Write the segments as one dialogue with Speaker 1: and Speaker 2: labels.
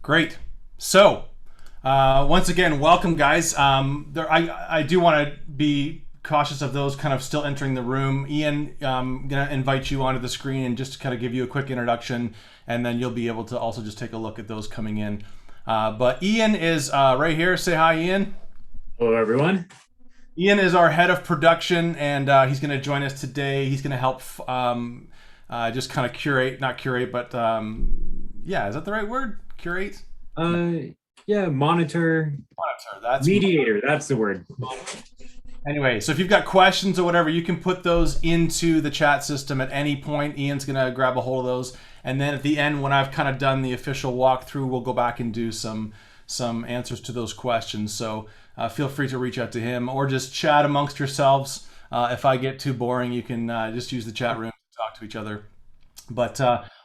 Speaker 1: Great. So, once again, welcome, guys. I do want to be cautious of those kind of still entering the room. Ian, I'm going to invite you onto the screen and just kind of give you a quick introduction, and then you'll be able to also just take a look at those coming in. But Ian is right here. Say hi, Ian.
Speaker 2: Hello, everyone.
Speaker 1: Ian is our head of production, and he's going to join us today. He's going to help just kind of curate, not curate, but yeah, is that the right word? Curate?
Speaker 2: Yeah, monitor,
Speaker 1: Monitor. That's
Speaker 2: mediator. That's the word.
Speaker 1: Anyway, so if you've got questions or whatever, you can put those into the chat system at any point. Ian's going to grab a hold of those. And then at the end, when I've kind of done the official walkthrough, we'll go back and do some answers to those questions. So feel free to reach out to him or just chat amongst yourselves. If I get too boring, you can just use the chat room to talk to each other. But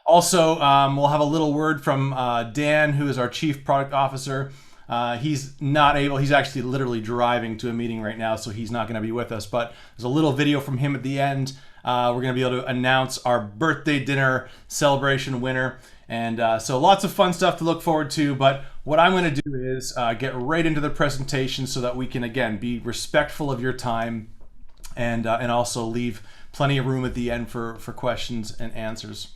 Speaker 1: also, we'll have a little word from Dan, who is our Chief Product Officer. He's not able, he's actually literally driving to a meeting right now, so he's not going to be with us. But there's a little video from him at the end. We're going to be able to announce our birthday dinner celebration winner. And so lots of fun stuff to look forward to. But what I'm going to do is get right into the presentation so that we can, again, be respectful of your time and also leave plenty of room at the end for questions and answers.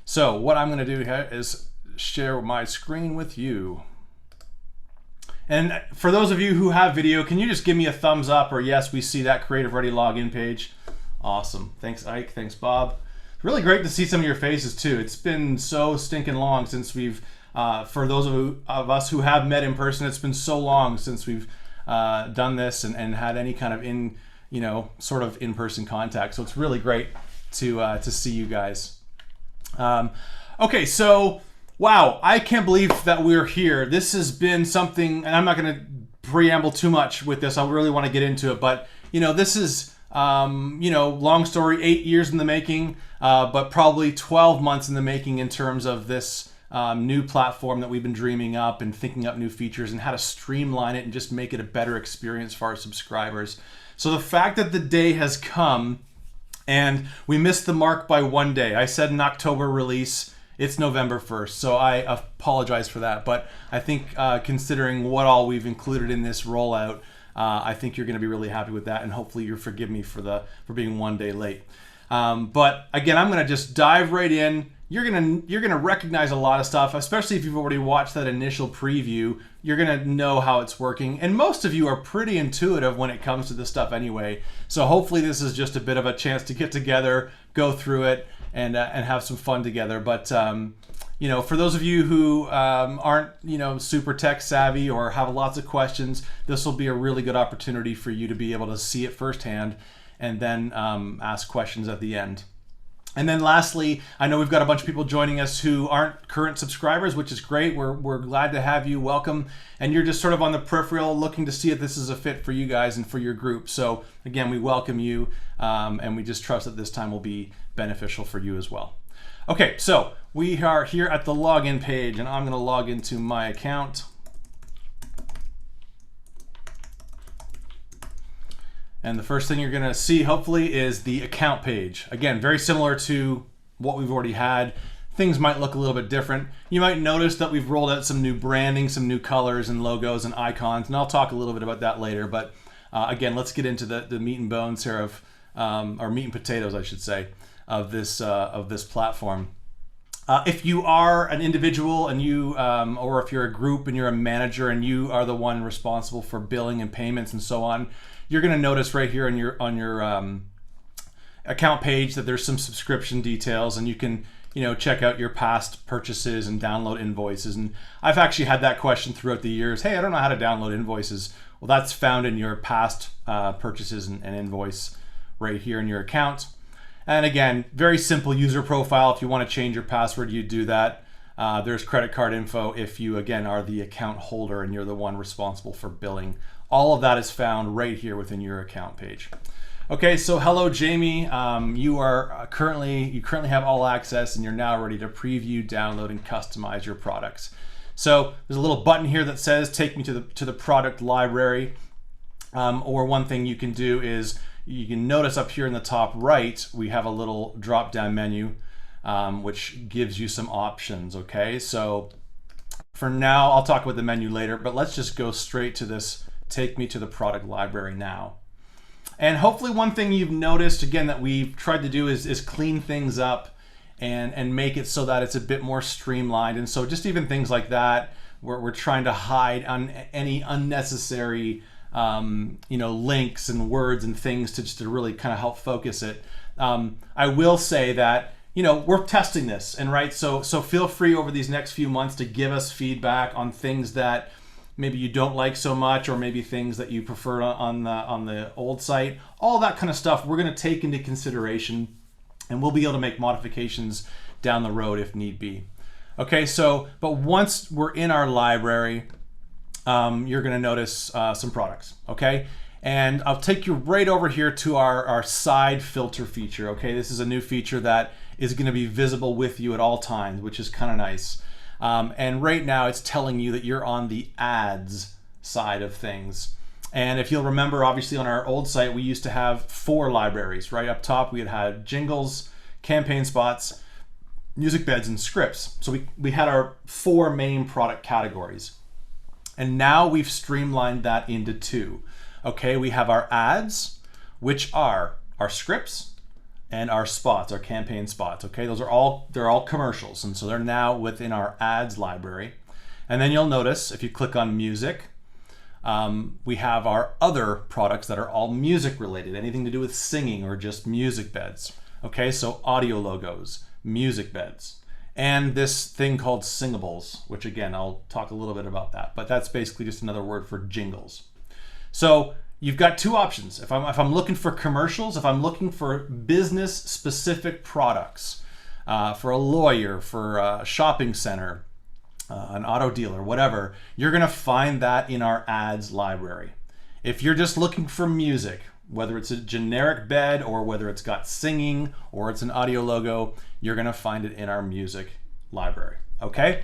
Speaker 1: So what I'm going to do here is share my screen with you. And for those of you who have video, can you just give me a thumbs up or yes, we see that CreativeReady login page. Awesome. Thanks, Ike. Thanks, Bob. Really great to see some of your faces too. It's been so stinking long since we've, for those of us who have met in person, it's been so long since we've done this and had any kind of sort of in-person contact. So it's really great to see you guys. Okay, so wow, I can't believe that we're here. This has been something, and I'm not going to preamble too much with this. I really want to get into it, but this is long story, 8 years in the making, but probably 12 months in the making in terms of this new platform that we've been dreaming up and thinking up new features and how to streamline it and just make it a better experience for our subscribers. So the fact that the day has come and we missed the mark by one day. I said an October release. It's November 1st, so I apologize for that. But I think considering what all we've included in this rollout, I think you're going to be really happy with that, and hopefully you'll forgive me for being one day late. But again, I'm going to just dive right in. You're gonna recognize a lot of stuff, especially if you've already watched that initial preview. You're gonna know how it's working, and most of you are pretty intuitive when it comes to this stuff anyway. So hopefully this is just a bit of a chance to get together, go through it, and have some fun together. But for those of you who aren't super tech savvy or have lots of questions, this will be a really good opportunity for you to be able to see it firsthand, and then ask questions at the end. And then lastly, I know we've got a bunch of people joining us who aren't current subscribers, which is great. We're glad to have you. Welcome. And you're just sort of on the peripheral looking to see if this is a fit for you guys and for your group. So again, we welcome you, and we just trust that this time will be beneficial for you as well. Okay, so we are here at the login page, and I'm going to log into my account. And the first thing you're going to see, hopefully, is the account page. Again, very similar to what we've already had. Things might look a little bit different. You might notice that we've rolled out some new branding, some new colors and logos and icons, and I'll talk a little bit about that later. But again, let's get into the meat and bones here of, or meat and potatoes, I should say, of this platform. If you are an individual and you, or if you're a group and you're a manager and you are the one responsible for billing and payments and so on, you're going to notice right here on your account page that there's some subscription details, and you can check out your past purchases and download invoices. And I've actually had that question throughout the years. Hey, I don't know how to download invoices. Well, that's found in your past purchases and invoice right here in your account. And again, very simple user profile. If you want to change your password, you do that. There's credit card info if you, again, are the account holder and you're the one responsible for billing. All of that is found right here within your account page. Okay, so hello, Jamie. You currently have all access, and you're now ready to preview, download, and customize your products. So there's a little button here that says "Take me to the product library." Or one thing you can do is you can notice up here in the top right we have a little drop-down menu, which gives you some options. Okay, so for now, I'll talk about the menu later, but let's just go straight to this, take me to the product library now. And hopefully one thing you've noticed, again, that we've tried to do is clean things up and make it so that it's a bit more streamlined. And so just even things like that, we're trying to hide on any unnecessary links and words and things to really kind of help focus it. I will say that we're testing this, and so feel free over these next few months to give us feedback on things that maybe you don't like so much, or maybe things that you prefer on the old site. All that kind of stuff we're going to take into consideration, and we'll be able to make modifications down the road if need be. Okay, but once we're in our library, you're going to notice some products. Okay. And I'll take you right over here to our side filter feature. Okay, this is a new feature that is going to be visible with you at all times, which is kind of nice. And right now it's telling you that you're on the ads side of things. And if you'll remember, obviously on our old site, we used to have 4 libraries. Right up top, we had jingles, campaign spots, music beds, and scripts. So we had our 4 main product categories. And now we've streamlined that into 2. Okay, we have our ads, which are our scripts, and our spots, our campaign spots. Okay, they're all commercials, and so they're now within our ads library. And then you'll notice if you click on music, we have our other products that are all music related, anything to do with singing or just music beds. Okay, so audio logos, music beds, and this thing called Singables, which again, I'll talk a little bit about that, but that's basically just another word for jingles. So you've got 2 options. If I'm looking for commercials, if I'm looking for business specific products, for a lawyer, for a shopping center, an auto dealer, whatever, you're gonna find that in our ads library. If you're just looking for music, whether it's a generic bed or whether it's got singing or it's an audio logo, you're gonna find it in our music library, okay?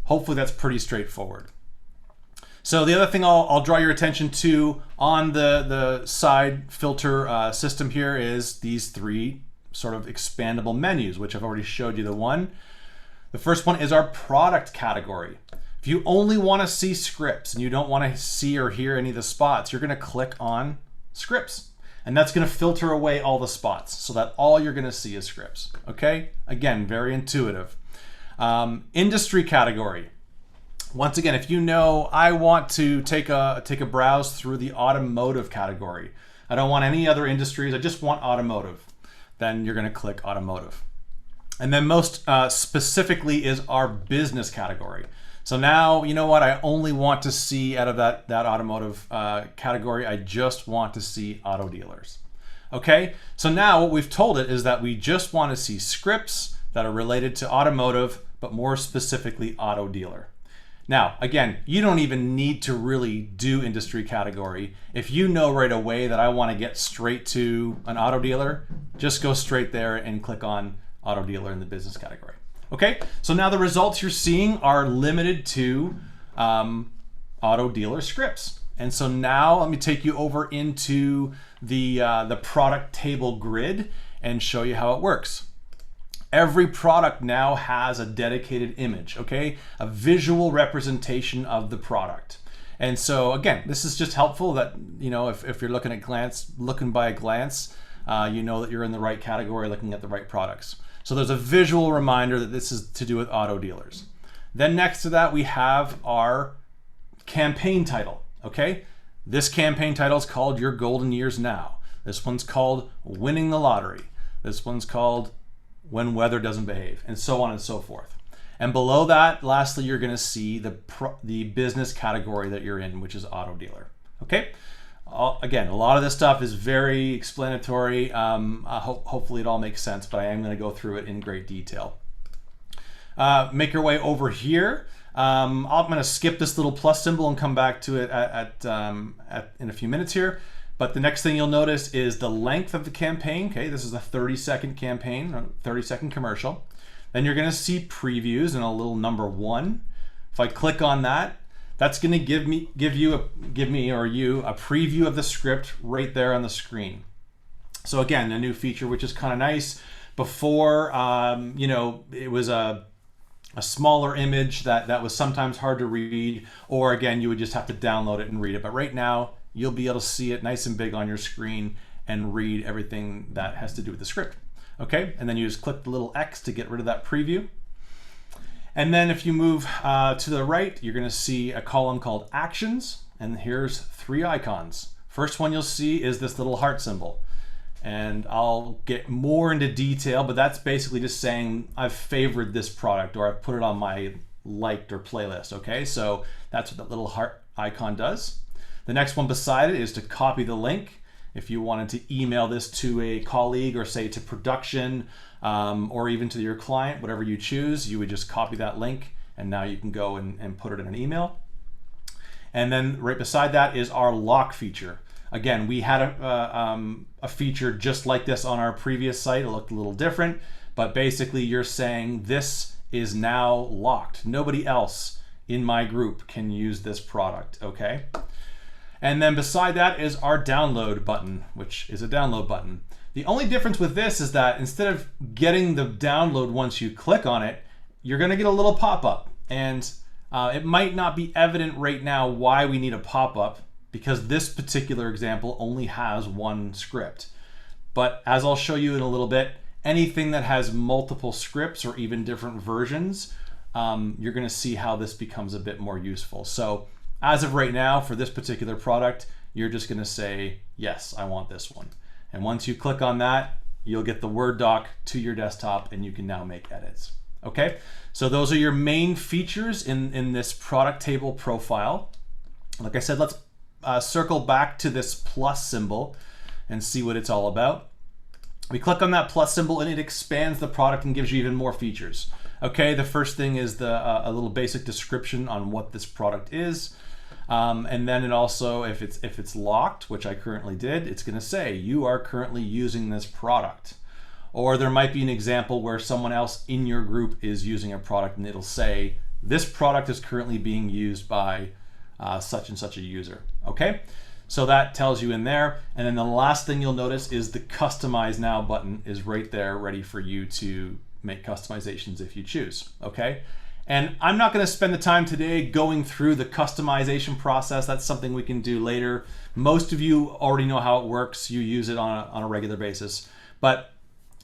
Speaker 1: Hopefully that's pretty straightforward. So the other thing I'll draw your attention to on the side filter system here is these 3 sort of expandable menus, which I've already showed you. The first one is our product category. If you only want to see scripts and you don't want to see or hear any of the spots, you're going to click on scripts, and that's going to filter away all the spots so that all you're going to see is scripts. Okay, again, very intuitive. Industry category. Once again, if you know I want to take a browse through the automotive category, I don't want any other industries, I just want automotive, then you're going to click automotive. And then most specifically is our business category. So now, you know what, I only want to see out of that automotive category, I just want to see auto dealers. Okay, so now what we've told it is that we just want to see scripts that are related to automotive, but more specifically auto dealer. Now, again, you don't even need to really do industry category. If you know right away that I want to get straight to an auto dealer, just go straight there and click on auto dealer in the business category. Okay, so now the results you're seeing are limited to auto dealer scripts. And so now let me take you over into the product table grid and show you how it works. Every product now has a dedicated image, okay? A visual representation of the product. And so again, this is just helpful that, if you're looking by a glance, you know that you're in the right category, looking at the right products. So there's a visual reminder that this is to do with auto dealers. Then next to that, we have our campaign title, okay? This campaign title is called Your Golden Years Now. This one's called Winning the Lottery. This one's called When Weather Doesn't Behave, and so on and so forth. And below that, lastly, you're going to see the business category that you're in, which is auto dealer. Okay. Again, a lot of this stuff is very explanatory. Hopefully it all makes sense, but I am going to go through it in great detail. Make your way over here. I'm going to skip this little plus symbol and come back to it in a few minutes here. But the next thing you'll notice is the length of the campaign. Okay, this is a 30-second campaign, a 30-second commercial. Then you're going to see previews and a little number 1. If I click on that, that's going to give me or you a preview of the script right there on the screen. So again, a new feature which is kind of nice. Before, it was a a smaller image that was sometimes hard to read, or again, you would just have to download it and read it. But right now, you'll be able to see it nice and big on your screen and read everything that has to do with the script. Okay, and then you just click the little X to get rid of that preview. And then if you move to the right, you're gonna see a column called Actions, and here's 3 icons. First one you'll see is this little heart symbol. And I'll get more into detail, but that's basically just saying I've favored this product or I've put it on my liked or playlist, okay? So that's what that little heart icon does. The next one beside it is to copy the link. If you wanted to email this to a colleague or say to production or even to your client, whatever you choose, you would just copy that link and now you can go and put it in an email. And then right beside that is our lock feature. Again, we had a feature just like this on our previous site. It looked a little different, but basically you're saying this is now locked. Nobody else in my group can use this product, okay? And then beside that is our download button, which is a download button. The only difference with this is that instead of getting the download once you click on it, you're gonna get a little pop-up. And it might not be evident right now why we need a pop-up, because this particular example only has one script. But as I'll show you in a little bit, anything that has multiple scripts or even different versions, you're gonna see how this becomes a bit more useful. So as of right now, for this particular product, you're just gonna say, yes, I want this one. And once you click on that, you'll get the Word doc to your desktop and you can now make edits. Okay, so those are your main features in this product table profile. Like I said, let's circle back to this plus symbol and see what it's all about. We click on that plus symbol and it expands the product and gives you even more features. Okay, the first thing is a little basic description on what this product is. And then it also, if it's locked, which I currently did, it's gonna say you are currently using this product. Or there might be an example where someone else in your group is using a product and it'll say, this product is currently being used by such and such a user, okay? So that tells you in there. And then the last thing you'll notice is the Customize Now button is right there ready for you to make customizations if you choose, okay? And I'm not gonna spend the time today going through the customization process. That's something we can do later. Most of you already know how it works. You use it on a regular basis. But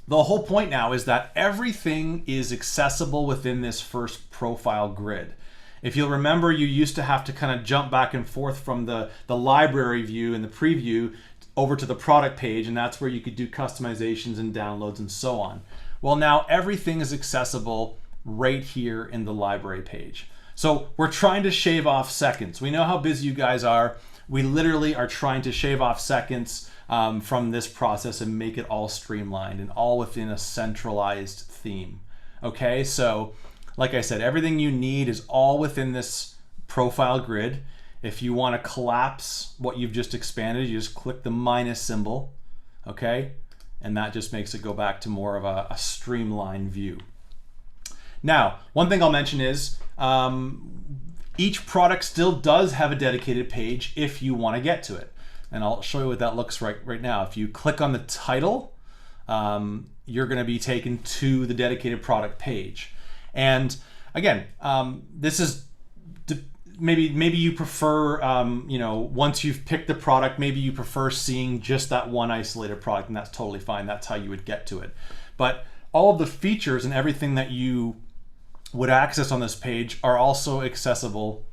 Speaker 1: the whole point now is that everything is accessible within this first profile grid. If you'll remember, you used to have to kind of jump back and forth from the library view and the preview over to the product page, and that's where you could do customizations and downloads and so on. Well, now everything is accessible right here in the library page. So we're trying to shave off seconds. We know how busy you guys are. We literally are trying to shave off seconds from this process and make it all streamlined and all within a centralized theme. Okay, so like I said, everything you need is all within this profile grid. If you want to collapse what you've just expanded, you just click the minus symbol, okay? And that just makes it go back to more of a streamlined view. Now, one thing I'll mention is each product still does have a dedicated page if you want to get to it. And I'll show you what that looks like right now. If you click on the title, you're going to be taken to the dedicated product page. And again, this is maybe you prefer, once you've picked the product, maybe you prefer seeing just that one isolated product, and that's totally fine. That's how you would get to it. But all of the features and everything that you would access on this page are also accessible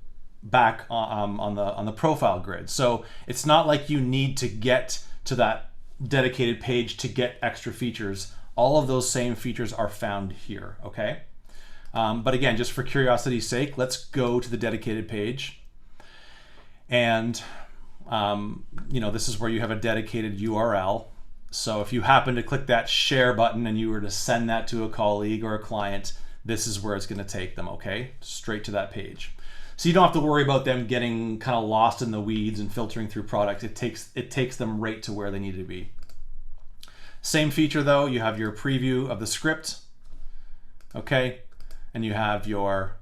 Speaker 1: back on the profile grid. So it's not like you need to get to that dedicated page to get extra features. All of those same features are found here, okay? But again, just for curiosity's sake, let's go to the dedicated page. And this is where you have a dedicated URL. So if you happen to click that share button and you were to send that to a colleague or a client, this is where it's going to take them, okay? Straight to that page. So you don't have to worry about them getting kind of lost in the weeds and filtering through products. It takes them right to where they need to be. Same feature though, you have your preview of the script, okay? And you have your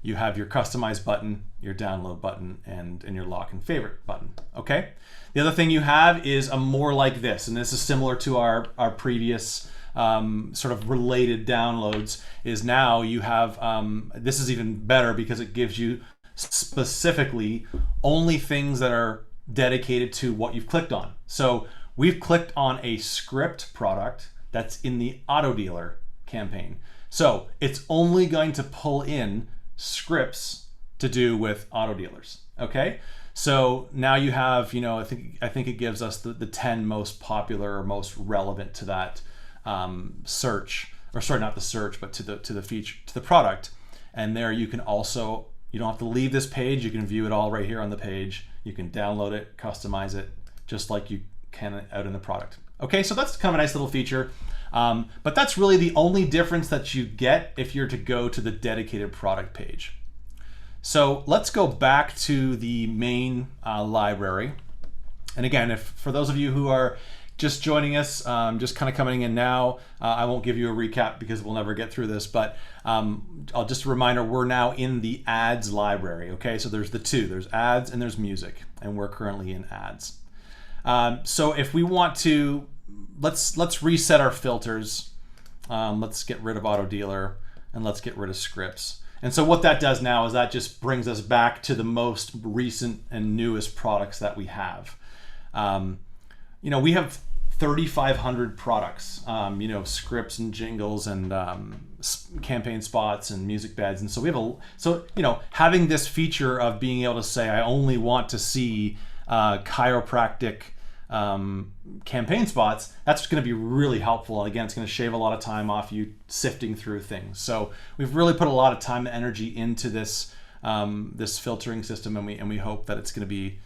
Speaker 1: customize button, your download button, and your lock and favorite button, okay? The other thing you have is a more like this, and this is similar to our previous sort of related downloads is now you have, this is even better because it gives you specifically only things that are dedicated to what you've clicked on. So we've clicked on a script product that's in the auto dealer campaign. So it's only going to pull in scripts to do with auto dealers. Okay. So now you have, I think it gives us the 10 most popular or most relevant to that search, or sorry, not the search, but to the feature, to the product. And there you can also, you don't have to leave this page. You can view it all right here on the page. You can download it, customize it, just like you can out in the product. Okay, so that's kind of a nice little feature. But that's really the only difference that you get if you're to go to the dedicated product page. So let's go back to the main library. And again, for those of you who are just joining us, just kind of coming in now, I won't give you a recap because we'll never get through this, but I'll just a reminder, we're now in the ads library. Okay, so there's the two, there's ads and there's music, and we're currently in ads. So if we want to, let's reset our filters. Let's get rid of auto dealer and let's get rid of scripts. And so what that does now is that just brings us back to the most recent and newest products that we have. We have 3,500 products, scripts and jingles and campaign spots and music beds. And so we have having this feature of being able to say, I only want to see chiropractic campaign spots, that's going to be really helpful. And again, it's going to shave a lot of time off you sifting through things. So we've really put a lot of time and energy into this this filtering system, and we hope that it's going to be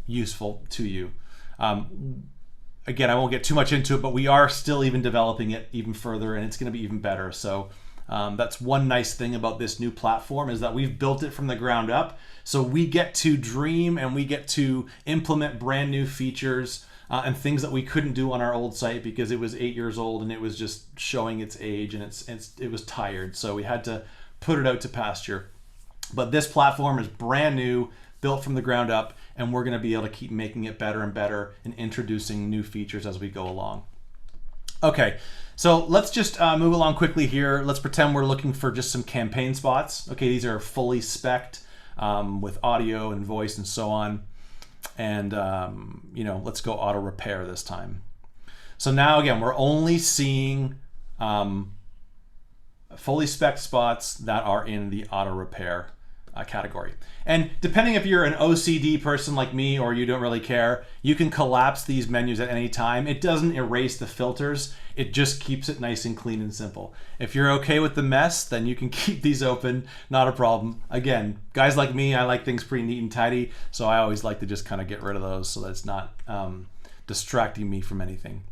Speaker 1: useful to you. Again, I won't get too much into it, but we are still even developing it even further, and it's going to be even better. So that's one nice thing about this new platform, is that we've built it from the ground up. So we get to dream and we get to implement brand new features and things that we couldn't do on our old site because it was 8 years old and it was just showing its age and it was tired. So we had to put it out to pasture. But this platform is brand new, built from the ground up, and we're going to be able to keep making it better and better and introducing new features as we go along. Okay, so let's just move along quickly here. Let's pretend we're looking for just some campaign spots. Okay, these are fully spec'd with audio and voice and so on. And, let's go auto repair this time. So now again, we're only seeing fully spec'd spots that are in the auto repair category. And depending if you're an OCD person like me or you don't really care, you can collapse these menus at any time. It doesn't erase the filters. It just keeps it nice and clean and simple. If you're okay with the mess, then you can keep these open, not a problem. Again, guys like me, I like things pretty neat and tidy, so I always like to just kind of get rid of those so that it's not distracting me from anything.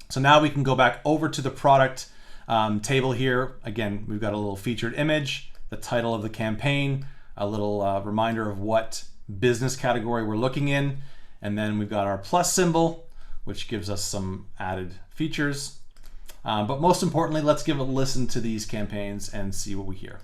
Speaker 1: So now we can go back over to the product table here. Again, we've got a little featured image, the title of the campaign, a little reminder of what business category we're looking in, and then we've got our plus symbol, which gives us some added features. But most importantly, let's give a listen to these campaigns and see what we hear.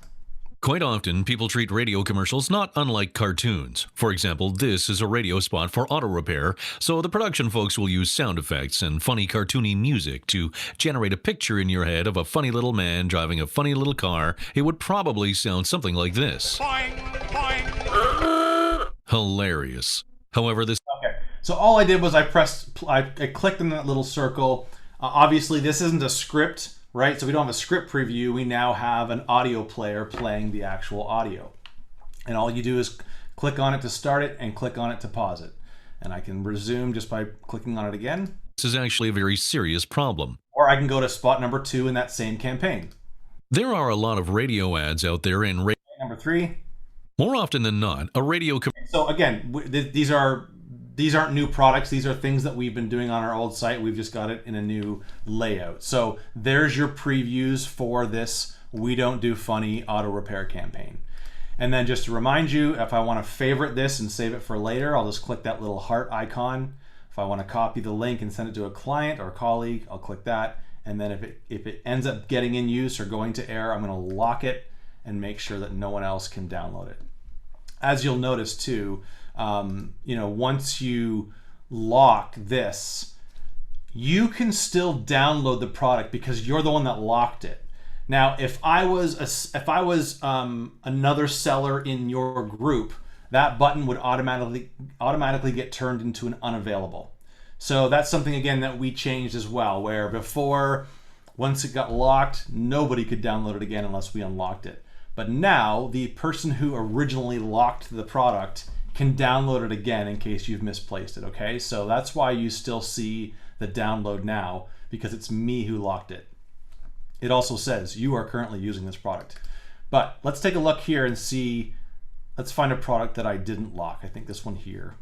Speaker 3: Quite often, people treat radio commercials not unlike cartoons. For example, this is a radio spot for auto repair, so the production folks will use sound effects and funny cartoony music to generate a picture in your head of a funny little man driving a funny little car. It would probably sound something like this. Boing, boing. Hilarious. However, this...
Speaker 1: Okay, so all I did was I clicked in that little circle. Obviously, this isn't a script, right? So we don't have a script preview. We now have an audio player playing the actual audio. And all you do is click on it to start it and click on it to pause it. And I can resume just by clicking on it again.
Speaker 3: This is actually a very serious problem.
Speaker 1: Or I can go to spot number 2 in that same campaign.
Speaker 3: There are a lot of radio ads out there in
Speaker 1: number 3.
Speaker 3: More often than not, a radio...
Speaker 1: So again, these aren't new products. These are things that we've been doing on our old site. We've just got it in a new layout. So there's your previews for this We Don't Do Funny auto repair campaign. And then just to remind you, if I want to favorite this and save it for later, I'll just click that little heart icon. If I want to copy the link and send it to a client or a colleague, I'll click that. And then if it ends up getting in use or going to error, I'm going to lock it and make sure that no one else can download it. As you'll notice too, once you lock this, you can still download the product because you're the one that locked it. Now, if I was another seller in your group, that button would automatically get turned into an unavailable. So that's something, again, that we changed as well, where before, once it got locked, nobody could download it again unless we unlocked it. But now the person who originally locked the product can download it again in case you've misplaced it, okay? So that's why you still see the download now, because it's me who locked it. It also says you are currently using this product. But let's take a look here and see, let's find a product that I didn't lock. I think this one here.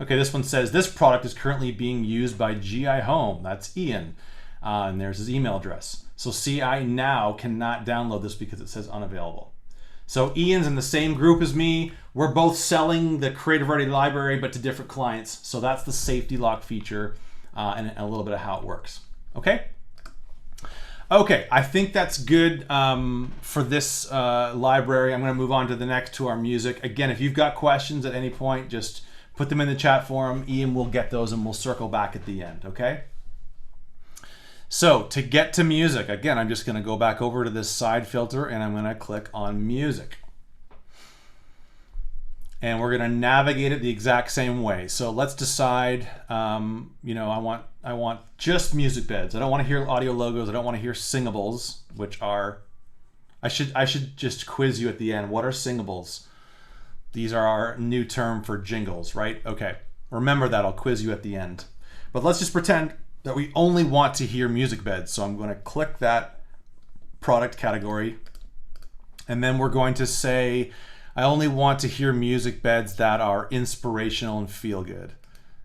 Speaker 1: Okay, this one says this product is currently being used by GI Home. That's Ian. And there's his email address. So see, I now cannot download this because it says unavailable. So Ian's in the same group as me. We're both selling the CreativeReady library, but to different clients. So that's the safety lock feature and a little bit of how it works. Okay? Okay, I think that's good for this library. I'm going to move on to the next, to our music. Again, if you've got questions at any point, just put them in the chat forum. Ian will get those and we'll circle back at the end, okay? So to get to music, again, I'm just going to go back over to this side filter and I'm going to click on music. And we're going to navigate it the exact same way. So let's decide, you know, I want just music beds. I don't want to hear audio logos. I don't want to hear Singables, which are, I should just quiz you at the end. What are Singables? These are our new term for jingles, right? Okay, remember that, I'll quiz you at the end. But let's just pretend that we only want to hear music beds. So I'm going to click that product category. And then we're going to say, I only want to hear music beds that are inspirational and feel good.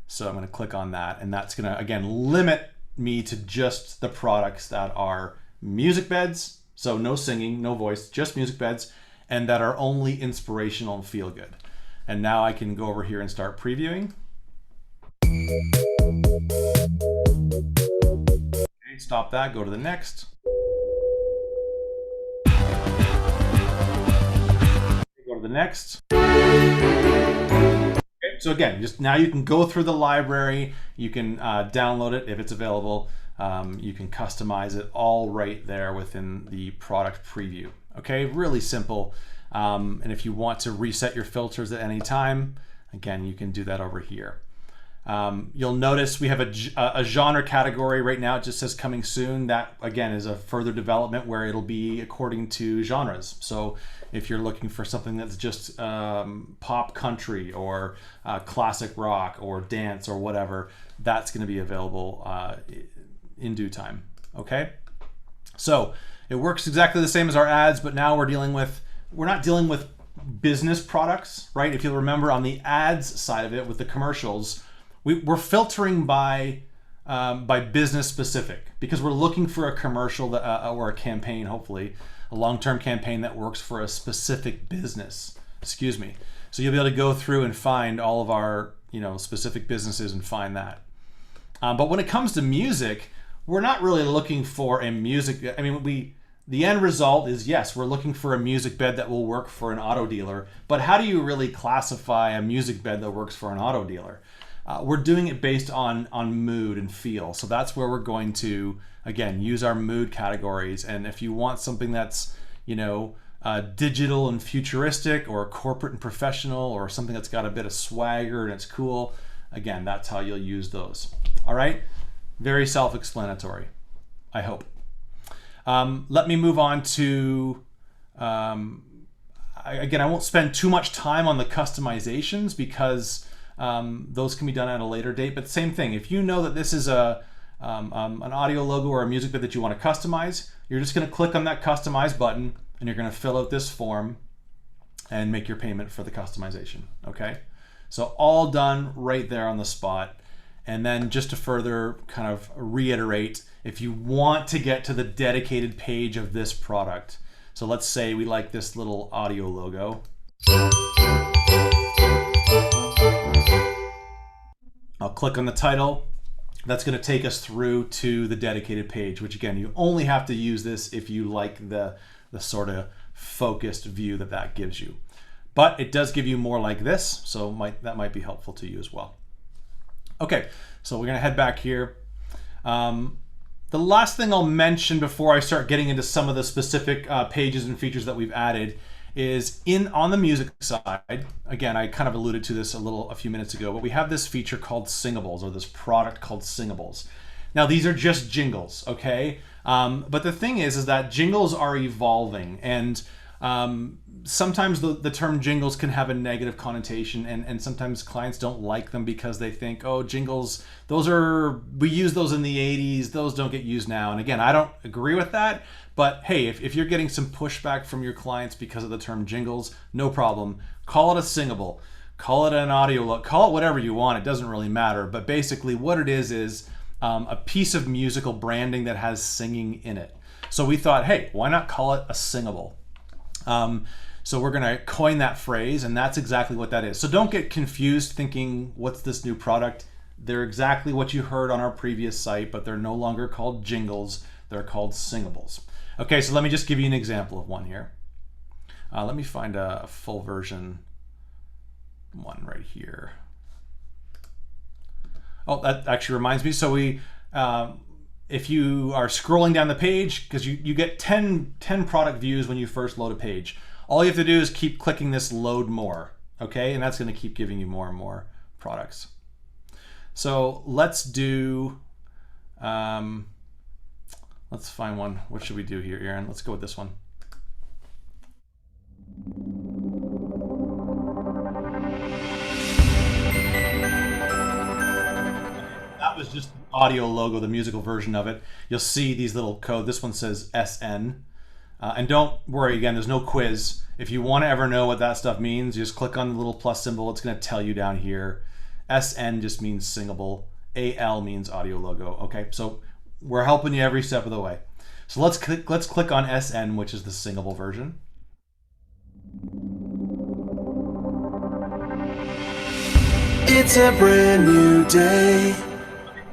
Speaker 1: So I'm going to click on that. And that's going to, again, limit me to just the products that are music beds. So no singing, no voice, just music beds, and that are only inspirational and feel good. And now I can go over here and start previewing. Okay, stop that, go to the next. Go to the next. Okay, so again, just now you can go through the library, you can download it if it's available, you can customize it all right there within the product preview. Okay, really simple. And if you want to reset your filters at any time, again, you can do that over here. You'll notice we have a genre category right now. It just says coming soon. That, again, is a further development where it'll be according to genres. So if you're looking for something that's just pop country or classic rock or dance or whatever, that's going to be available in due time. Okay? So it works exactly the same as our ads, but now we're not dealing with business products, right? If you'll remember on the ads side of it with the commercials, we're filtering by business specific because we're looking for a commercial or a campaign, hopefully a long-term campaign that works for a specific business. Excuse me. So you'll be able to go through and find all of our specific businesses and find that. But when it comes to music, we're not really looking for a music. I mean, the end result is, yes, we're looking for a music bed that will work for an auto dealer. But how do you really classify a music bed that works for an auto dealer? We're doing it based on mood and feel. So that's where we're going to, again, use our mood categories. And if you want something that's, digital and futuristic, or corporate and professional, or something that's got a bit of swagger and it's cool, again, that's how you'll use those. All right? Very self-explanatory, I hope. Let me move on to, again, I won't spend too much time on the customizations because those can be done at a later date, but same thing. If you know that this is an audio logo or a music bed that you want to customize, you're just going to click on that customize button and you're going to fill out this form and make your payment for the customization, okay? So all done right there on the spot. And then just to further kind of reiterate, if you want to get to the dedicated page of this product, so let's say we like this little audio logo. I'll click on the title. That's going to take us through to the dedicated page, which again, you only have to use this if you like the sort of focused view that gives you. But it does give you more like this, so that might be helpful to you as well. Okay, so we're gonna head back here. The last thing I'll mention before I start getting into some of the specific pages and features that we've added is on the music side. Again, I kind of alluded to this a few minutes ago, but we have this feature called Singables, or this product called Singables. Now these are just jingles, okay? But the thing is that jingles are evolving, and sometimes the term jingles can have a negative connotation, and sometimes clients don't like them because they think, oh, jingles, we use those in the 80s, those don't get used now. And again, I don't agree with that, but hey, if you're getting some pushback from your clients because of the term jingles, no problem. Call it a singable, call it an audio look, call it whatever you want, it doesn't really matter. But basically what it is a piece of musical branding that has singing in it. So we thought, hey, why not call it a singable? So we're going to coin that phrase, and that's exactly what that is. So don't get confused thinking, what's this new product? They're exactly what you heard on our previous site, but they're no longer called jingles. They're called singables. Okay, so let me just give you an example of one here. Let me find a full version one right here. Oh, that actually reminds me. So if you are scrolling down the page, because you get 10 product views when you first load a page, all you have to do is keep clicking this load more, okay? And that's going to keep giving you more and more products. So let's do, let's find one. What should we do here, Aaron? Let's go with this one. That was just the audio logo, the musical version of it. You'll see these little code. This one says SN. And don't worry, again, there's no quiz. If you want to ever know what that stuff means, you just click on the little plus symbol. It's going to tell you down here. SN just means singable. AL means audio logo. Okay, so we're helping you every step of the way. So let's click on SN, which is the singable version.
Speaker 4: It's a brand new day.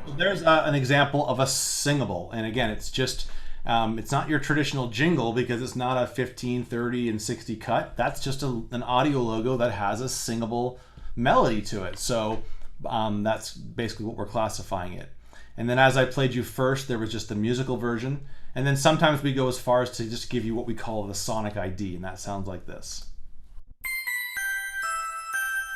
Speaker 1: So there's an example of a singable, and again, it's just it's not your traditional jingle because it's not a 15, 30, and 60 cut. That's just an audio logo that has a singable melody to it. So that's basically what we're classifying it. And then as I played you first, there was just the musical version. And then sometimes we go as far as to just give you what we call the sonic ID, and that sounds like this.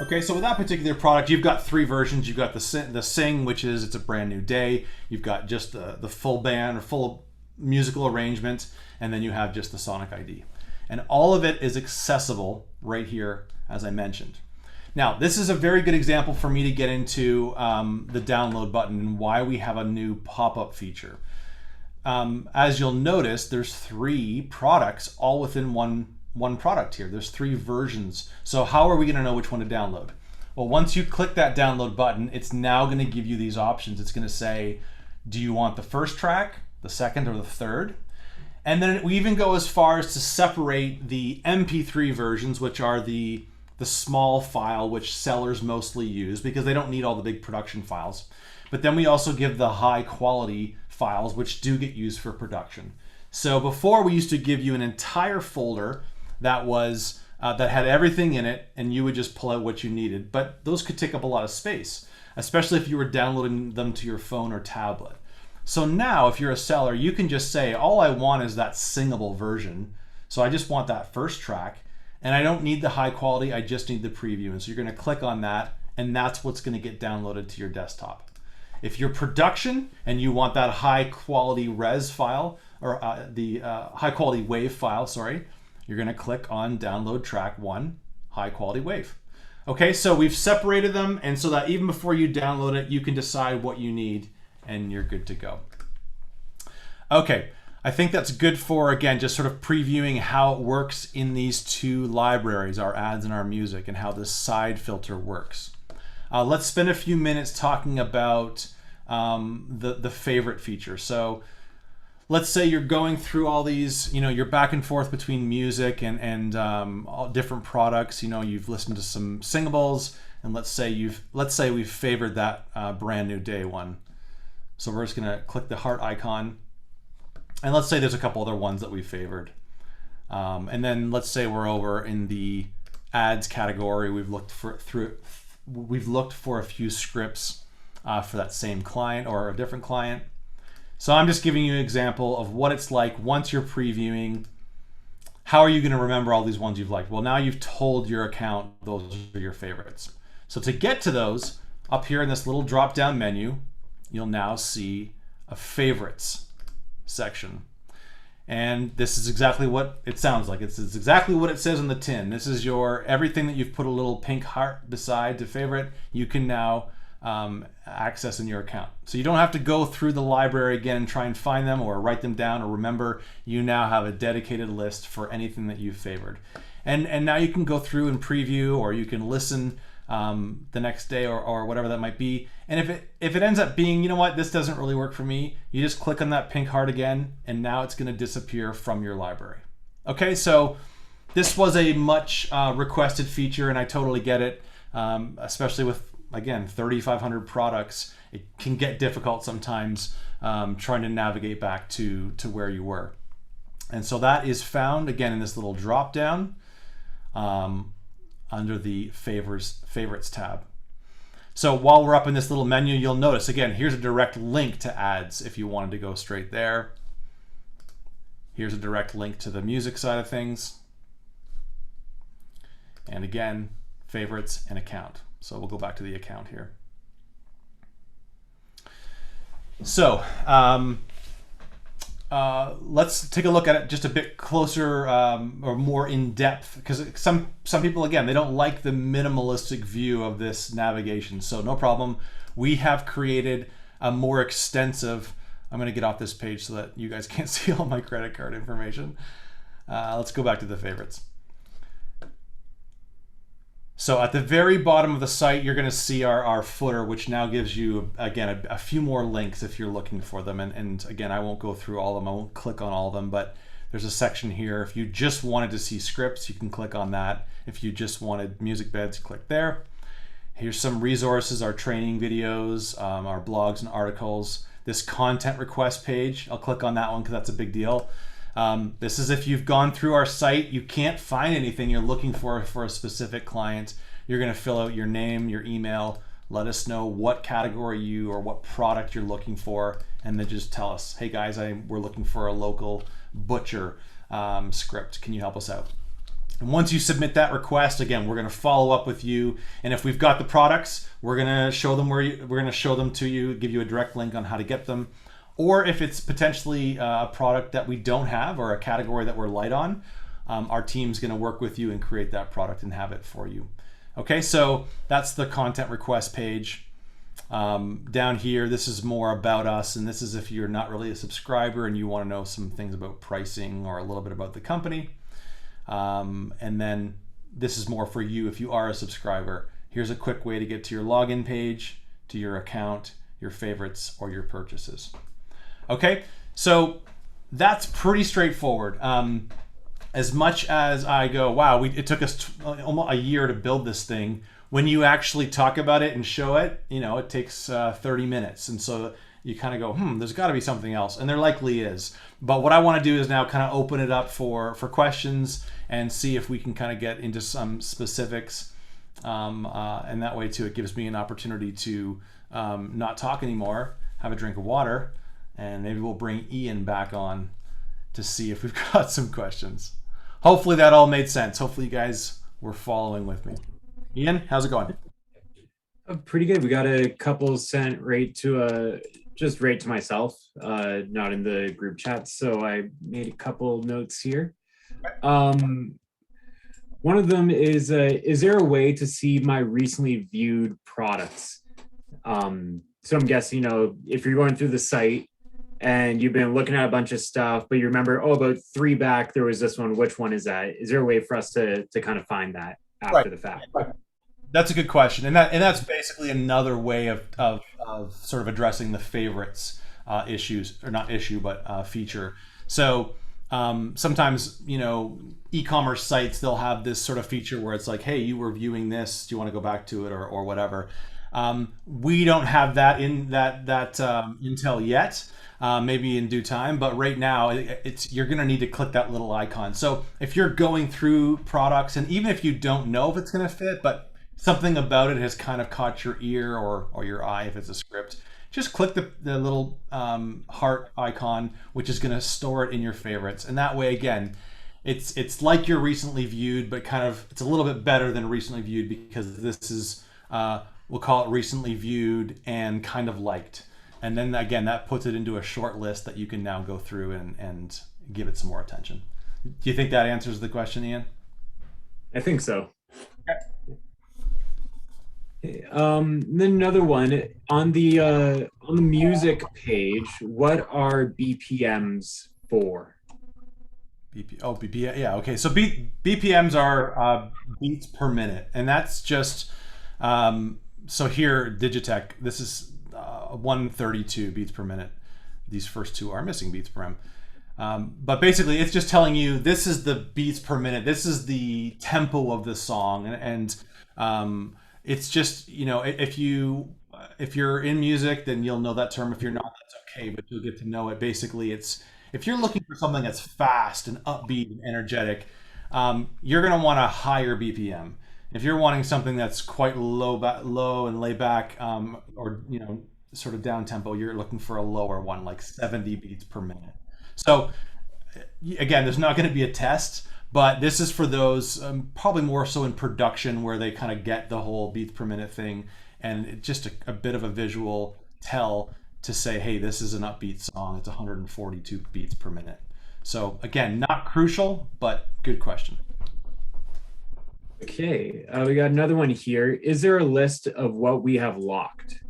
Speaker 1: Okay, so with that particular product, you've got three versions. You've got the sing, which is it's a brand new day. You've got just the full band or full musical arrangement, and then you have just the sonic ID. And all of it is accessible right here, as I mentioned. Now, this is a very good example for me to get into the download button and why we have a new pop-up feature. As you'll notice, there's three products all within one product here. There's three versions. So how are we going to know which one to download? Well, once you click that download button, it's now going to give you these options. It's going to say, do you want the first track, the second, or the third? And then we even go as far as to separate the MP3 versions, which are the small file which sellers mostly use because they don't need all the big production files. But then we also give the high quality files which do get used for production. So before we used to give you an entire folder that was that had everything in it, and you would just pull out what you needed. But those could take up a lot of space, especially if you were downloading them to your phone or tablet. So now if you're a seller, you can just say, all I want is that singable version. So I just want that first track, and I don't need the high quality, I just need the preview. And so you're going to click on that, and that's what's going to get downloaded to your desktop. If you're production and you want that high quality res file, or the high quality wave file, sorry, you're going to click on download track 1, high quality wave. Okay, so we've separated them, and so that even before you download it, you can decide what you need and you're good to go. Okay, I think that's good for, again, just sort of previewing how it works in these two libraries, our ads and our music, and how this side filter works. Let's spend a few minutes talking about the favorite feature. So let's say you're going through all these, you're back and forth between music and all different products. You've listened to some Singables, and let's say we've favored that brand new day one. So we're just gonna click the heart icon, and let's say there's a couple other ones that we favored. And then let's say we're over in the ads category. We've looked for a few scripts for that same client or a different client. So I'm just giving you an example of what it's like once you're previewing. How are you going to remember all these ones you've liked? Well, now you've told your account those are your favorites. So to get to those, up here in this little drop-down menu, you'll now see a favorites section. And this is exactly what it sounds like. It's exactly what it says on the tin. This is your everything that you've put a little pink heart beside to favorite, you can now access in your account. So you don't have to go through the library again and try and find them or write them down or remember. You now have a dedicated list for anything that you've favored. And now you can go through and preview, or you can listen the next day or whatever that might be. And if it ends up being, you know what, this doesn't really work for me, you just click on that pink heart again, and now it's going to disappear from your library. Okay, so this was a much requested feature, and I totally get it, especially with, again, 3,500 products. It can get difficult sometimes trying to navigate back to where you were. And so that is found, again, in this little drop down under the favorites tab. So while we're up in this little menu, you'll notice, again, here's a direct link to ads if you wanted to go straight there. Here's a direct link to the music side of things. And again, favorites and account. So we'll go back to the account here. So let's take a look at it just a bit closer or more in depth, because some people, again, they don't like the minimalistic view of this navigation. So no problem. We have created a more extensive, I'm going to get off this page so that you guys can't see all my credit card information. Let's go back to the favorites. So at the very bottom of the site, you're going to see our footer, which now gives you, again, a few more links if you're looking for them. And again, I won't go through all of them. I won't click on all of them, but there's a section here. If you just wanted to see scripts, you can click on that. If you just wanted music beds, click there. Here's some resources, our training videos, our blogs and articles. This content request page, I'll click on that one because that's a big deal. This is if you've gone through our site, you can't find anything you're looking for a specific client. You're going to fill out your name, your email, let us know what category or what product you're looking for, and then just tell us, hey guys, we're looking for a local butcher script. Can you help us out? And once you submit that request, again, we're going to follow up with you. And if we've got the products, we're going to show them we're going to show them to you, give you a direct link on how to get them. Or if it's potentially a product that we don't have or a category that we're light on, our team's going to work with you and create that product and have it for you. Okay, so that's the content request page. Down here, this is more about us, and this is if you're not really a subscriber and you want to know some things about pricing or a little bit about the company. And then this is more for you if you are a subscriber. Here's a quick way to get to your login page, to your account, your favorites, or your purchases. Okay, so that's pretty straightforward. As much as I go, wow, it took us almost a year to build this thing. When you actually talk about it and show it, it takes 30 minutes. And so you kind of go, there's got to be something else. And there likely is. But what I want to do is now kind of open it up for questions and see if we can kind of get into some specifics. And that way, too, it gives me an opportunity to not talk anymore, have a drink of water, and maybe we'll bring Ian back on to see if we've got some questions. Hopefully that all made sense. Hopefully you guys were following with me. Ian, how's it going?
Speaker 2: Pretty good. We got a couple sent just right to myself, not in the group chat. So I made a couple notes here. One of them is there a way to see my recently viewed products? So I'm guessing, if you're going through the site and you've been looking at a bunch of stuff, but you remember, about 3 back, there was this one. Which one is that? Is there a way for us to kind of find that after the fact?
Speaker 1: Right. That's a good question, and that's basically another way of sort of addressing the favorites issues, or not issue, but feature. So sometimes e-commerce sites, they'll have this sort of feature where it's like, hey, you were viewing this, do you want to go back to it or whatever. We don't have that in that intel yet. Maybe in due time, but right now you're going to need to click that little icon. So if you're going through products, and even if you don't know if it's going to fit, but something about it has kind of caught your ear or your eye if it's a script, just click the little heart icon, which is going to store it in your favorites. And that way, again, it's like your recently viewed, but kind of it's a little bit better than recently viewed because this is we'll call it recently viewed and kind of liked. And then again, that puts it into a short list that you can now go through and give it some more attention. Do you think that answers the question, Ian?
Speaker 2: I think so. Then another one on the music page. What are BPMs for?
Speaker 1: BPM. Yeah. Okay. So BPMs are beats per minute, and that's just so here Digitech. This is 132 beats per minute. These first two are missing beats per m. But basically, it's just telling you this is the beats per minute. This is the tempo of the song, and it's just, you know, if you're in music, then you'll know that term. If you're not, that's okay, but you'll get to know it. Basically, it's if you're looking for something that's fast and upbeat and energetic, you're going to want a higher BPM. If you're wanting something that's quite low and laid back, or you know, sort of down tempo, you're looking for a lower one, like 70 beats per minute. So again, there's not going to be a test, but this is for those probably more so in production where they kind of get the whole beats per minute thing, and it's just a bit of a visual tell to say, hey, this is an upbeat song. It's 142 beats per minute. So again, not crucial, but good question.
Speaker 2: Okay, we got another one here. Is there a list of what we have locked?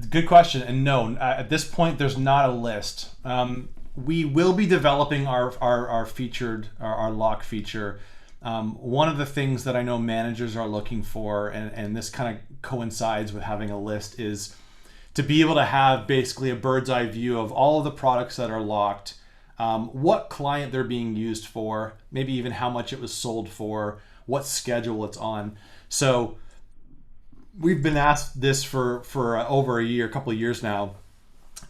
Speaker 1: Good question, and no, at this point there's not a list. We will be developing our lock feature. One of the things that I know managers are looking for, and this kind of coincides with having a list, is to be able to have basically a bird's eye view of all of the products that are locked, what client they're being used for, maybe even how much it was sold for, what schedule it's on. So we've been asked this for over a couple of years now.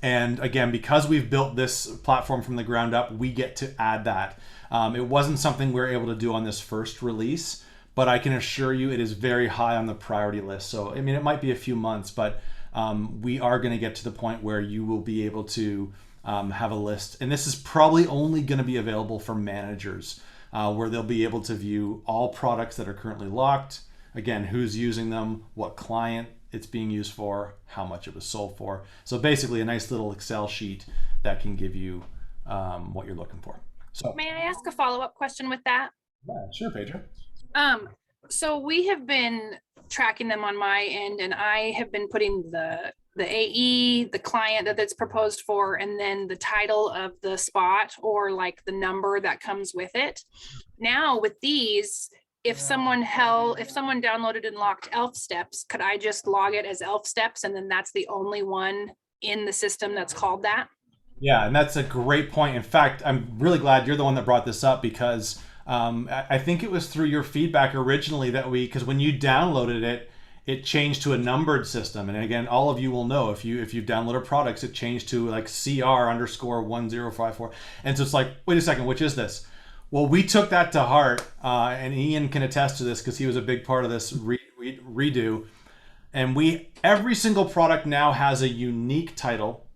Speaker 1: And again, because we've built this platform from the ground up, we get to add that. It wasn't something we were able to do on this first release, but I can assure you it is very high on the priority list. So, I mean, it might be a few months, but we are going to get to the point where you will be able to have a list. And this is probably only going to be available for managers, where they'll be able to view all products that are currently locked. Again, who's using them, what client it's being used for, how much it was sold for. So basically a nice little Excel sheet that can give you what you're looking for. So
Speaker 5: may I ask a follow-up question with that?
Speaker 1: yeah, sure, Pedro.
Speaker 5: So we have been tracking them on my end, and I have been putting the AE, the client that it's proposed for, and then the title of the spot or like the number that comes with it. Now with these, if someone downloaded and locked Elf Steps, could I just log it as Elf Steps and then that's the only one in the system that's called that?
Speaker 1: Yeah, and that's a great point. In fact, I'm really glad you're the one that brought this up, because I think it was through your feedback originally that because when you downloaded it, it changed to a numbered system. And again, all of you will know if you've downloaded products, it changed to like CR_1054. And so it's like, wait a second, which is this? Well, we took that to heart, and Ian can attest to this because he was a big part of this redo. And every single product now has a unique title,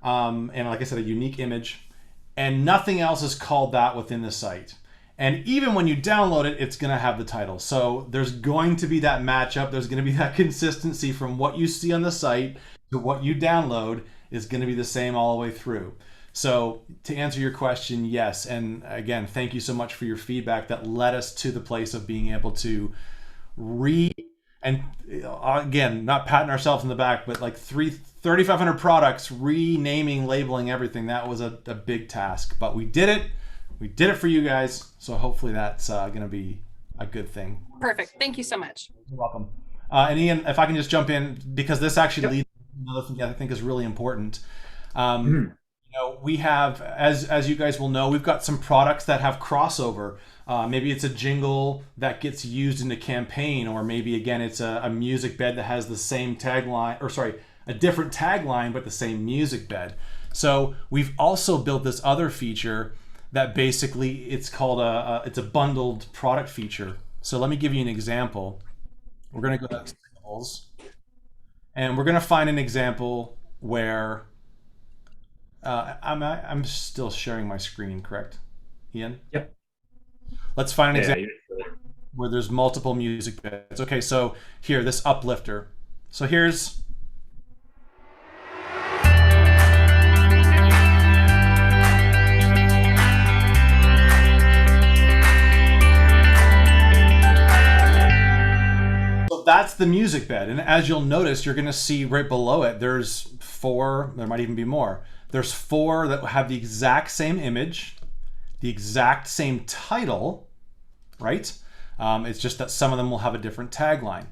Speaker 1: and like I said, a unique image, and nothing else is called that within the site. And even when you download it, it's going to have the title. So there's going to be that matchup. There's going to be that consistency from what you see on the site to what you download is going to be the same all the way through. So to answer your question, yes. And again, thank you so much for your feedback that led us to the place of being able to and again, not patting ourselves in the back, but like 3,500 products, renaming, labeling everything. That was a big task, but we did it. We did it for you guys. So hopefully that's going to be a good thing.
Speaker 5: Perfect. Thank you so much.
Speaker 1: You're welcome. And Ian, if I can just jump in, because this actually leads to another thing I think is really important. You know, we have, as you guys will know, we've got some products that have crossover. Maybe it's a jingle that gets used in a campaign, or maybe again it's a music bed that has the same tagline, or sorry, a different tagline but the same music bed. So we've also built this other feature that basically it's called it's a bundled product feature. So let me give you an example. We're going to go to Singables, and we're going to find an example where I'm still sharing my screen, correct, Ian?
Speaker 2: Yep.
Speaker 1: Let's find an example
Speaker 2: Yeah.
Speaker 1: where there's multiple music beds. Okay, so here, this uplifter. So here's so that's the music bed. And as you'll notice, you're gonna see right below it, there's 4, there might even be more. There's 4 that have the exact same image, the exact same title, right? It's just that some of them will have a different tagline.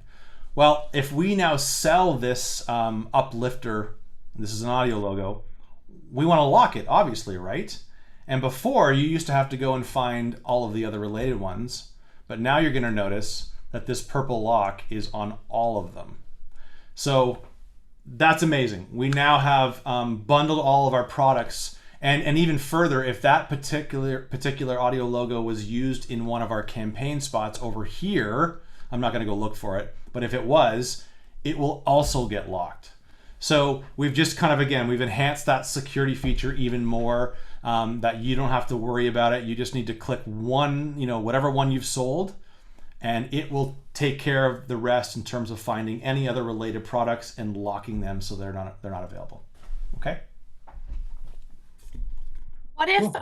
Speaker 1: Well, if we now sell this uplifter, this is an audio logo, we want to lock it, obviously, right? And before, you used to have to go and find all of the other related ones, but now you're going to notice that this purple lock is on all of them. So that's amazing. We now have bundled all of our products. And even further, if that particular audio logo was used in one of our campaign spots over here, I'm not going to go look for it, but if it was, it will also get locked. So we've just kind of, again, we've enhanced that security feature even more, that you don't have to worry about it. You just need to click one, whatever one you've sold, and it will take care of the rest in terms of finding any other related products and locking them so they're not available. Okay.
Speaker 5: What if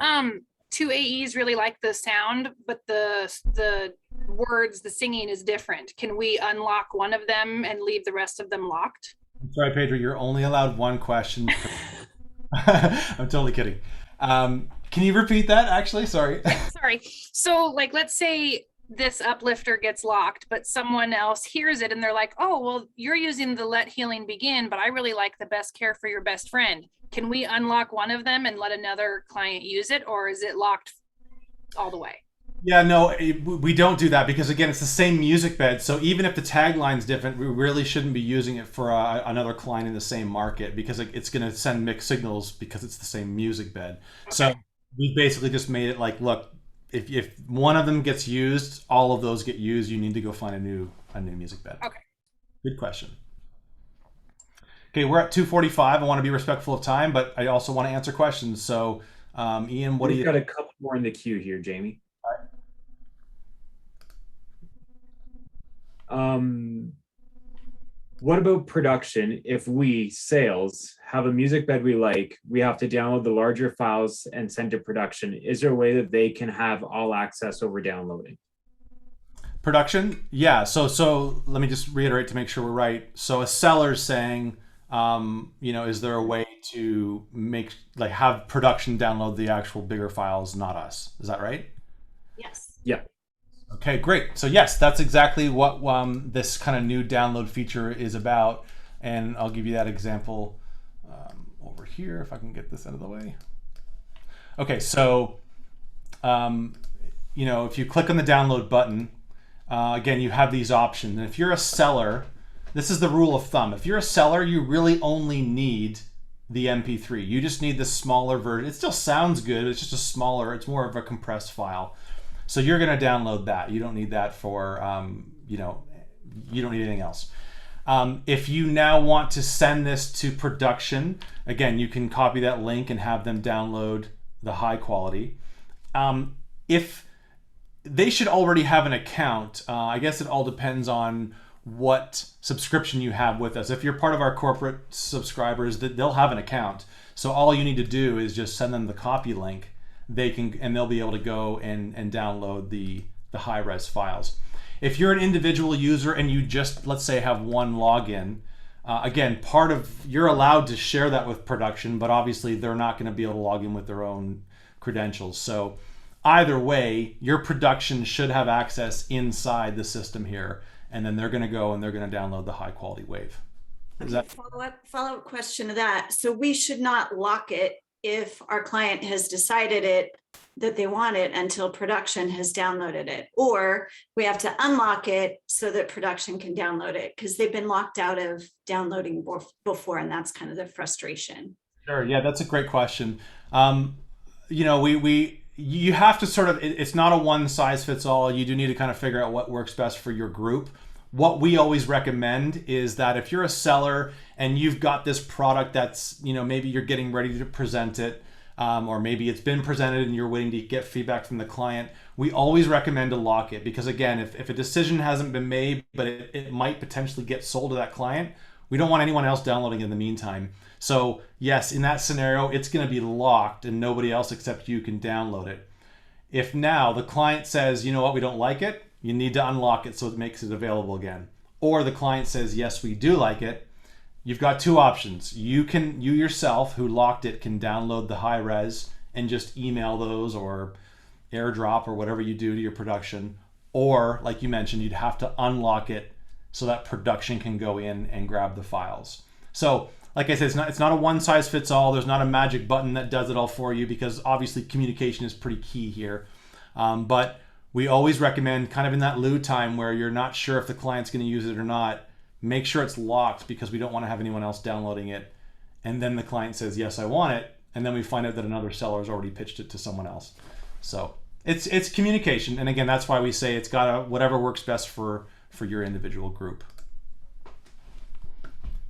Speaker 5: two AEs really like the sound, but the words, the singing is different? Can we unlock one of them and leave the rest of them locked?
Speaker 1: Sorry, Pedro, you're only allowed one question. I'm totally kidding. Can you repeat that, actually? Sorry.
Speaker 5: Sorry. So like, let's say this uplifter gets locked, but someone else hears it and they're like, oh, well, you're using the Let Healing Begin, but I really like the Best Care for Your Best Friend. Can we unlock one of them and let another client use it, or is it locked all the way?
Speaker 1: Yeah, no, we don't do that because, again, it's the same music bed. So even if the tagline's different, we really shouldn't be using it for another client in the same market because it's going to send mixed signals because it's the same music bed. Okay. So we basically just made it like, look, if one of them gets used, all of those get used. You need to go find a new music bed.
Speaker 5: Okay.
Speaker 1: Good question. Okay, we're at 2:45. I want to be respectful of time, but I also want to answer questions. So, Ian, what do you?
Speaker 2: We've got a couple more in the queue here, Jamie. What about production? If we, sales, have a music bed we like, we have to download the larger files and send to production. Is there a way that they can have all access over downloading?
Speaker 1: Production? Yeah. So let me just reiterate to make sure we're right. So a seller's saying, is there a way to have production download the actual bigger files, not us? Is that right?
Speaker 5: Yes.
Speaker 2: Yeah.
Speaker 1: Okay, great. So yes, that's exactly what this kind of new download feature is about. And I'll give you that example over here, if I can get this out of the way. Okay, so, if you click on the download button, again, you have these options. And if you're a seller, this is the rule of thumb. If you're a seller, you really only need the MP3. You just need the smaller version. It still sounds good. It's just it's more of a compressed file. So you're going to download that. You don't need that for, you don't need anything else. If you now want to send this to production, again, you can copy that link and have them download the high quality. If they should already have an account, I guess it all depends on what subscription you have with us. If you're part of our corporate subscribers, they'll have an account. So all you need to do is just send them the copy link. They'll be able to go and download the high-res files. If you're an individual user and you just, let's say, have one login, again, you're allowed to share that with production, but obviously they're not going to be able to log in with their own credentials. So either way, your production should have access inside the system here, and then they're going to go and they're going to download the high-quality wave.
Speaker 6: Follow-up question to that. So we should not lock it if our client has decided that they want it until production has downloaded it, or we have to unlock it so that production can download it because they've been locked out of downloading before, and that's kind of the frustration.
Speaker 1: Sure. Yeah, that's a great question. We you have to sort of, it's not a one size fits all. You do need to kind of figure out what works best for your group. What we always recommend is that if you're a seller and you've got this product that's, maybe you're getting ready to present it, or maybe it's been presented and you're waiting to get feedback from the client, we always recommend to lock it, because again, if a decision hasn't been made, but it might potentially get sold to that client, we don't want anyone else downloading in the meantime. So yes, in that scenario, it's going to be locked and nobody else except you can download it. If now the client says, you know what, we don't like it, you need to unlock it so it makes it available again. Or the client says, yes, we do like it. You've got two options. You yourself, who locked it, can download the high res and just email those or airdrop or whatever you do to your production. Or like you mentioned, you'd have to unlock it so that production can go in and grab the files. So like I said, it's not a one size fits all. There's not a magic button that does it all for you, because obviously communication is pretty key here. But we always recommend, kind of in that loo time where you're not sure if the client's going to use it or not, make sure it's locked, because we don't want to have anyone else downloading it. And then the client says, yes, I want it. And then we find out that another seller has already pitched it to someone else. So it's communication. And again, that's why we say it's got to, whatever works best for your individual group.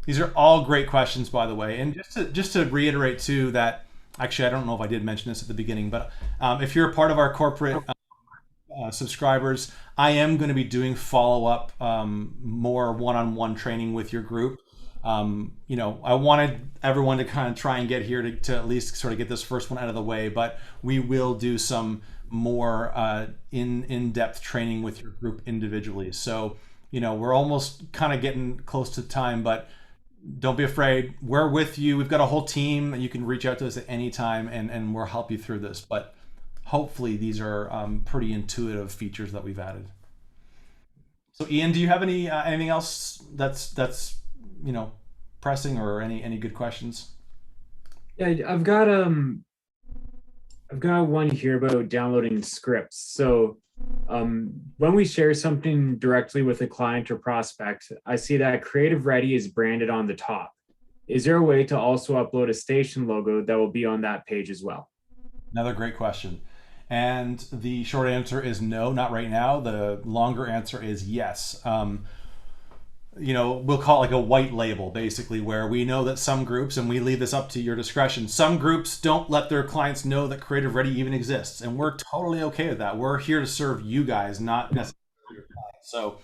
Speaker 1: These are all great questions, by the way. And just to reiterate too, that actually, I don't know if I did mention this at the beginning, but if you're a part of our corporate subscribers, I am going to be doing follow-up, more one-on-one training with your group. I wanted everyone to kind of try and get here to at least sort of get this first one out of the way, but we will do some more in-depth training with your group individually. So, we're almost kind of getting close to time, but don't be afraid. We're with you. We've got a whole team, and you can reach out to us at any time, and we'll help you through this. But hopefully these are pretty intuitive features that we've added. So Ian, do you have anything else that's pressing, or any good questions?
Speaker 2: Yeah, I've got one here about downloading scripts. So when we share something directly with a client or prospect, I see that CreativeReady is branded on the top. Is there a way to also upload a station logo that will be on that page as well?
Speaker 1: Another great question. And the short answer is no, not right now. The longer answer is yes. We'll call it like a white label, basically, where we know that some groups, and we leave this up to your discretion, some groups don't let their clients know that CreativeReady even exists. And we're totally okay with that. We're here to serve you guys, not necessarily your clients. So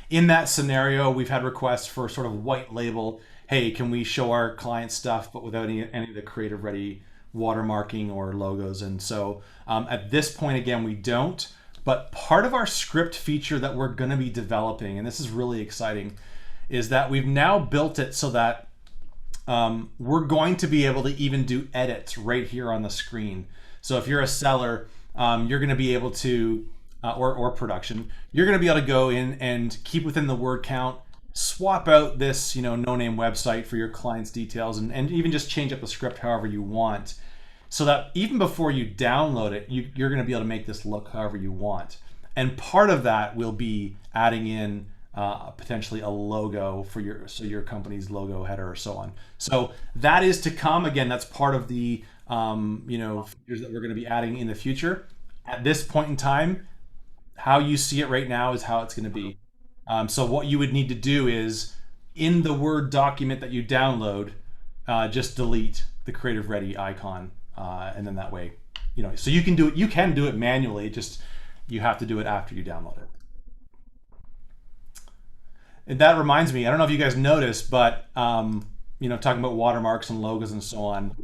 Speaker 1: in that scenario, we've had requests for sort of white label, hey, can we show our client stuff, but without any of the CreativeReady watermarking or logos? And so at this point, again, we don't. But part of our script feature that we're going to be developing, and this is really exciting, is that we've now built it so that we're going to be able to even do edits right here on the screen. So if you're a seller, you're going to be able to, or production, you're going to be able to go in and keep within the word count, swap out this no-name website for your client's details, and even just change up the script however you want, so that even before you download it, you're going to be able to make this look however you want. And part of that will be adding in potentially a logo for your company's logo header or so on. So that is to come. Again, that's part of the features that we're going to be adding in the future. At this point in time, how you see it right now is how it's going to be. So what you would need to do is, in the Word document that you download, just delete the CreativeReady icon, and then that way, so you can do it. You can do it manually. Just you have to do it after you download it. And that reminds me, I don't know if you guys noticed, but talking about watermarks and logos and so on,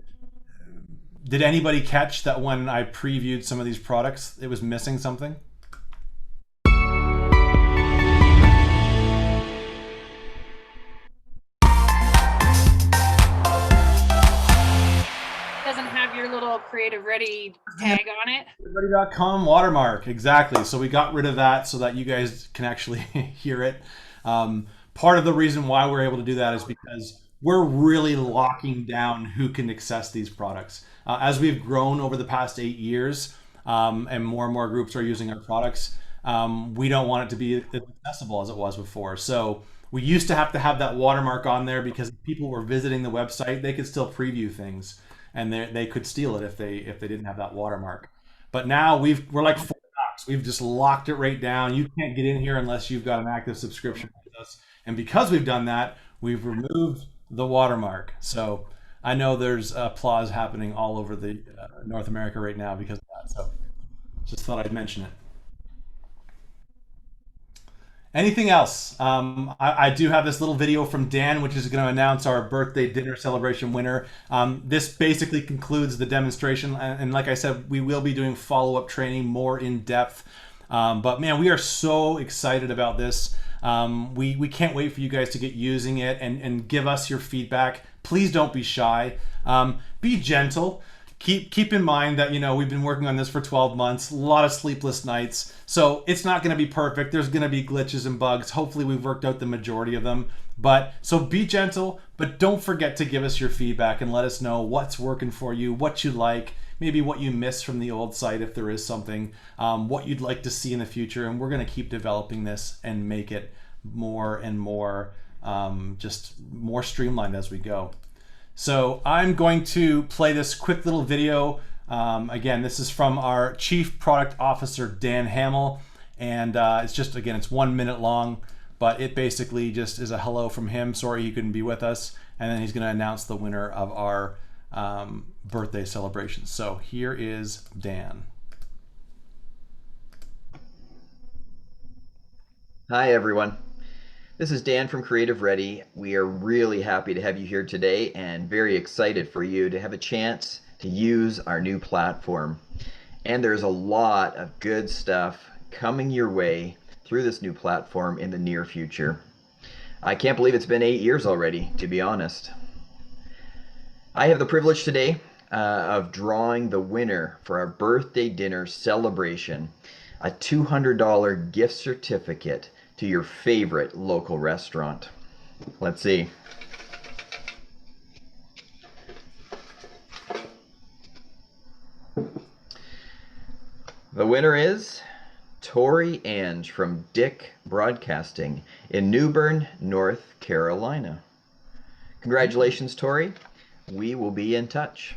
Speaker 1: did anybody catch that when I previewed some of these products, it was missing something?
Speaker 5: Doesn't have your little CreativeReady tag on it.
Speaker 1: CreativeReady.com watermark, exactly. So we got rid of that so that you guys can actually hear it. Part of the reason why we're able to do that is because we're really locking down who can access these products. As we've grown over the past 8 years, and more groups are using our products, we don't want it to be as accessible as it was before. So we used to have that watermark on there because if people were visiting the website, they could still preview things, and they could steal it if they didn't have that watermark. But now we're like Fort Knox. We've just locked it right down. You can't get in here unless you've got an active subscription with us. And because we've done that, we've removed the watermark. So I know there's applause happening all over the North America right now because of that. So just thought I'd mention it. Anything else? I do have this little video from Dan, which is going to announce our birthday dinner celebration winner. This basically concludes the demonstration. And like I said, we will be doing follow-up training more in depth. But man, we are so excited about this. We can't wait for you guys to get using it and give us your feedback. Please don't be shy. Be gentle. Keep in mind that, you know, we've been working on this for 12 months, a lot of sleepless nights. So it's not going to be perfect. There's going to be glitches and bugs. Hopefully we've worked out the majority of them. But so be gentle, but don't forget to give us your feedback and let us know what's working for you, what you like, maybe what you miss from the old site if there is something, what you'd like to see in the future. And we're going to keep developing this and make it more and more, just more streamlined as we go. So I'm going to play this quick little video. Again, this is from our Chief Product Officer, Dan Hamill. And it's just, again, it's 1 minute long, but it basically just is a hello from him. Sorry he couldn't be with us. And then he's going to announce the winner of our birthday celebration. So here is Dan.
Speaker 7: Hi, everyone. This is Dan from CreativeReady. We are really happy to have you here today and very excited for you to have a chance to use our new platform. And there's a lot of good stuff coming your way through this new platform in the near future. I can't believe it's been 8 years already, to be honest. I have the privilege today of drawing the winner for our birthday dinner celebration, a $200 gift certificate to your favorite local restaurant. Let's see. The winner is Tori Ange from Dick Broadcasting in New Bern, North Carolina. Congratulations, Tori. We will be in touch.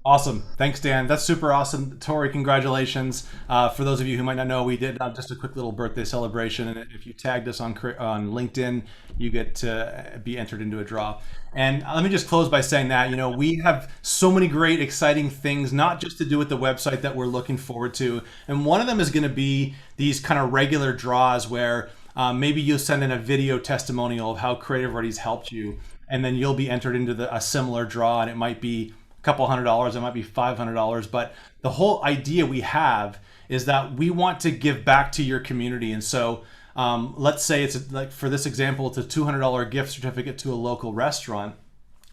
Speaker 1: Awesome. Thanks, Dan. That's super awesome. Tori, congratulations. For those of you who might not know, we did just a quick little birthday celebration. And if you tagged us on LinkedIn, you get to be entered into a draw. And let me just close by saying that, you know, we have so many great, exciting things, not just to do with the website that we're looking forward to. And one of them is going to be these kind of regular draws where maybe you'll send in a video testimonial of how CreativeReady's helped you. And then you'll be entered into a similar draw, and it might be couple $100, it might be $500, but the whole idea we have is that we want to give back to your community. And so let's say it's like, for this example, it's a $200 gift certificate to a local restaurant.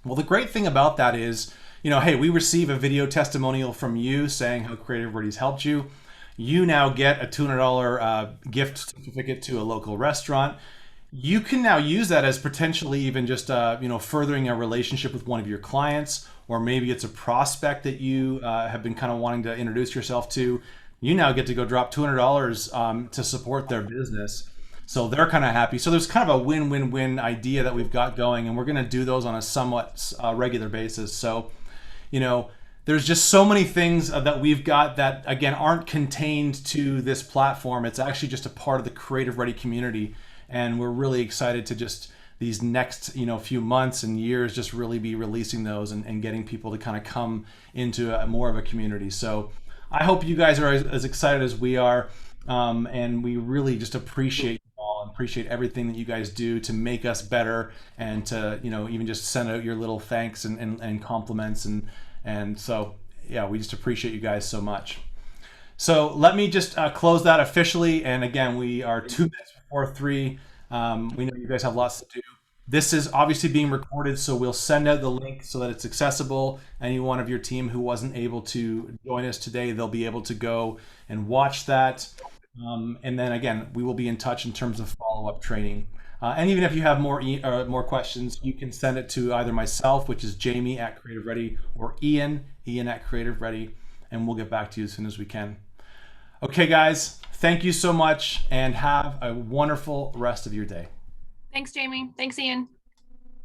Speaker 1: Well, the great thing about that is, you know, hey, we receive a video testimonial from you saying how CreativeReady's helped you. You now get a $200 gift certificate to a local restaurant. You can now use that as potentially even just you know, furthering a relationship with one of your clients, or maybe it's a prospect that you have been kind of wanting to introduce yourself to. You now get to go drop $200 to support their business. So they're kind of happy. So there's kind of a win-win-win idea that we've got going, and we're going to do those on a somewhat regular basis. So, you know, there's just so many things that we've got that, again, aren't contained to this platform. It's actually just a part of the CreativeReady community. And we're really excited to just these next, you know, few months and years just really be releasing those and getting people to kind of come into more of a community. So I hope you guys are as excited as we are. And we really just appreciate you all and appreciate everything that you guys do to make us better, and to, you know, even just send out your little thanks and compliments. And so, yeah, we just appreciate you guys so much. So let me just close that officially. And again, we are 2 minutes before 3. We know you guys have lots to do. This is obviously being recorded, so we'll send out the link so that it's accessible. Any one of your team who wasn't able to join us today, they'll be able to go and watch that. And then again, we will be in touch in terms of follow-up training. And even if you have more questions, you can send it to either myself, which is Jamie at CreativeReady, or Ian at CreativeReady, and we'll get back to you as soon as we can. Okay, guys, thank you so much, and have a wonderful rest of your day.
Speaker 5: Thanks, Jamie. Thanks, Ian.